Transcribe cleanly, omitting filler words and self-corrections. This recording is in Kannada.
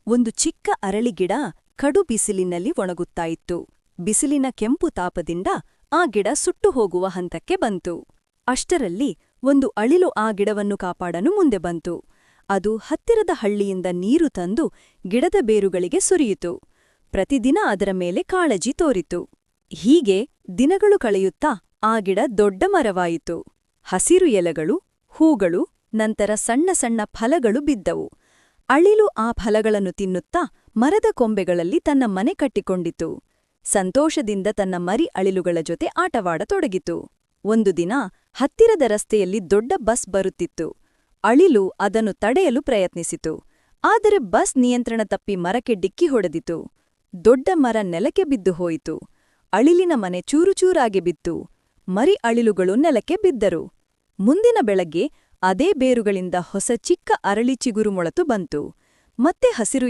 ಒಂದು ಚಿಕ್ಕ ಅರಳಿಗಿಡ ಕಡು ಬಿಸಿಲಿನಲ್ಲಿ ಒಣಗುತ್ತಾ ಇತ್ತು. ಬಿಸಿಲಿನ ಕೆಂಪು ತಾಪದಿಂದ ಆ ಗಿಡ ಸುಟ್ಟು ಹೋಗುವ ಹಂತಕ್ಕೆ ಬಂತು. ಅಷ್ಟರಲ್ಲಿ ಒಂದು ಅಳಿಲು ಆ ಗಿಡವನ್ನು ಕಾಪಾಡಲು ಮುಂದೆ ಬಂತು. ಅದು ಹತ್ತಿರದ ಹಳ್ಳಿಯಿಂದ ನೀರು ತಂದು ಗಿಡದ ಬೇರುಗಳಿಗೆ ಸುರಿಯಿತು. ಪ್ರತಿದಿನ ಅದರ ಮೇಲೆ ಕಾಳಜಿ ತೋರಿತು. ಹೀಗೆ ದಿನಗಳು ಕಳೆಯುತ್ತಾ ಆ ಗಿಡ ದೊಡ್ಡ ಮರವಾಯಿತು. ಹಸಿರು ಎಲೆಗಳು, ಹೂಗಳು, ನಂತರ ಸಣ್ಣ ಸಣ್ಣ ಫಲಗಳು ಬಿದ್ದವು. ಅಳಿಲು ಆ ಫಲಗಳನ್ನು ತಿನ್ನುತ್ತಾ ಮರದ ಕೊಂಬೆಗಳಲ್ಲಿ ತನ್ನ ಮನೆ ಕಟ್ಟಿಕೊಂಡಿತು. ಸಂತೋಷದಿಂದ ತನ್ನ ಮರಿ ಅಳಿಲುಗಳ ಜೊತೆ ಆಟವಾಡತೊಡಗಿತು. ಒಂದು ದಿನ ಹತ್ತಿರದ ರಸ್ತೆಯಲ್ಲಿ ದೊಡ್ಡ ಬಸ್ ಬರುತ್ತಿತ್ತು. ಅಳಿಲು ಅದನ್ನು ತಡೆಯಲು ಪ್ರಯತ್ನಿಸಿತು. ಆದರೆ ಬಸ್ ನಿಯಂತ್ರಣ ತಪ್ಪಿ ಮರಕ್ಕೆ ಡಿಕ್ಕಿ ಹೊಡೆದಿತು. ದೊಡ್ಡ ಮರ ನೆಲಕ್ಕೆ ಬಿದ್ದು ಹೋಯಿತು. ಅಳಿಲಿನ ಮನೆ ಚೂರುಚೂರಾಗಿ ಬಿತ್ತು. ಮರಿ ಅಳಿಲುಗಳು ನೆಲಕ್ಕೆ ಬಿದ್ದರು. ಮುಂದಿನ ಬೆಳಗ್ಗೆ ಅದೇ ಬೇರುಗಳಿಂದ ಹೊಸ ಚಿಕ್ಕ ಅರಳಿ ಚಿಗುರು ಮೊಳತು ಬಂತು. ಮತ್ತೆ ಹಸಿರು